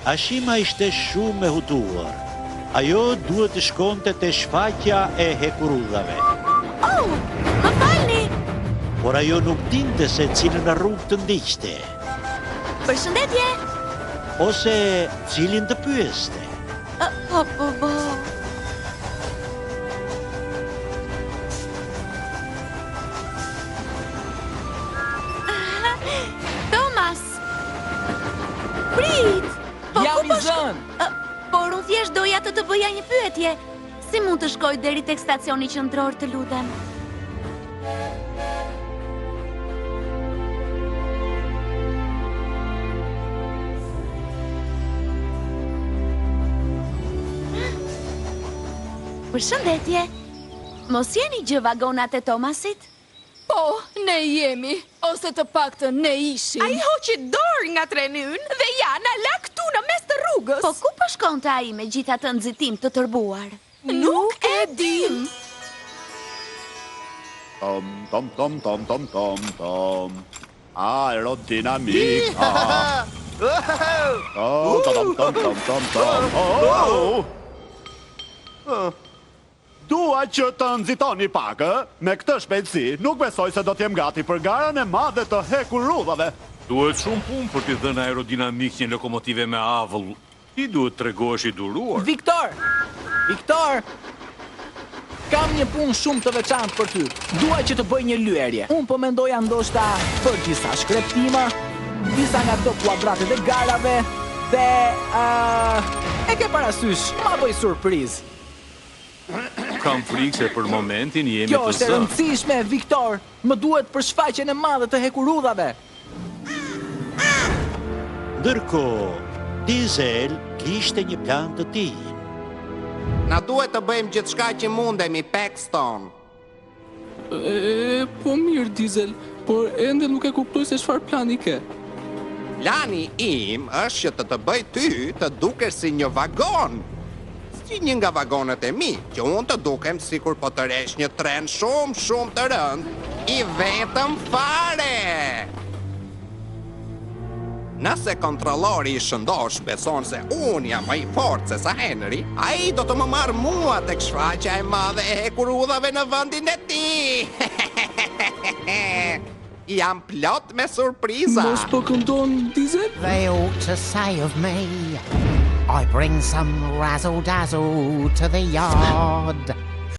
Ashima ishte shumë e hutuar. Ajo duhet të shkonte te shfaqja e hekurudhave. Oh, më falni! Por ajo nuk dinte se cilën rrugë të ndiqte. Përshëndetje! Ose cilin të pyeste. Thomas! Prit! Jam i zënë! Por unë thjesht doja të bëja një pyetje. Si mund të shkoj deri tek stacioni qendror, të lutem? Përshëndetje. Mos jeni gjë vagonat e Thomasit? Po, ne jemi, ose të paktën ne ishim. Ai hoqi dorë nga treni ynë dhe ja na la këtu në mes të rrugës. Po ku po shkonte ai me gjithë atë nxitim të tërbuar? Nuk e dim. Tom, tom, tom, tom, tom, tom, tom. Aerodinamika. Tom, tom, tom, tom, tom. Dua që të nxitoni pak, me këtë shpejtësi, nuk besoj se do t'jem gati për garën e madhe të hekurudhave. Duhet shumë punë për t'i dhënë aerodinamik një lokomotive me avull. Ti duhet tregohesh i duruar. Viktor! Kam një punë shumë të veçantë për ty. Dua që të bëj një lyerje. Unë po mendoja ndoshta për disa shkreptima, disa nga këto kuadratet e garave, dhe e ke parasysh, ma bëj surprizë. Kam frikë se për momentin jemi Kjo të është e zë. rëndësishme, Viktor. Më duhet për shfaqjen e madhe të hekurudhave. Ndërkohë, Diesel kishte një plan të tij. Na duhet të bëjmë gjithçka që mundemi, Paxton. Po mirë, Diesel, por ende nuk e kuptoj se çfarë plani ke. Plani im është që të bëj ty të dukesh si një vagon. Si një nga vagonet e mi, që unë të dukem sikur po të resh një tren shumë të rënd, i vetëm fare. Nëse kontrollori i shëndosh beson se unë jam më i fortë se sa Henry, ai do të më marrë mua tek shfaqja e madhe e hekurudhave në vendin e tij. Jam plot me surpriza. Mos po këndon, Diesel? They ought to say of me, I bring some razzle-dazzle to the yard.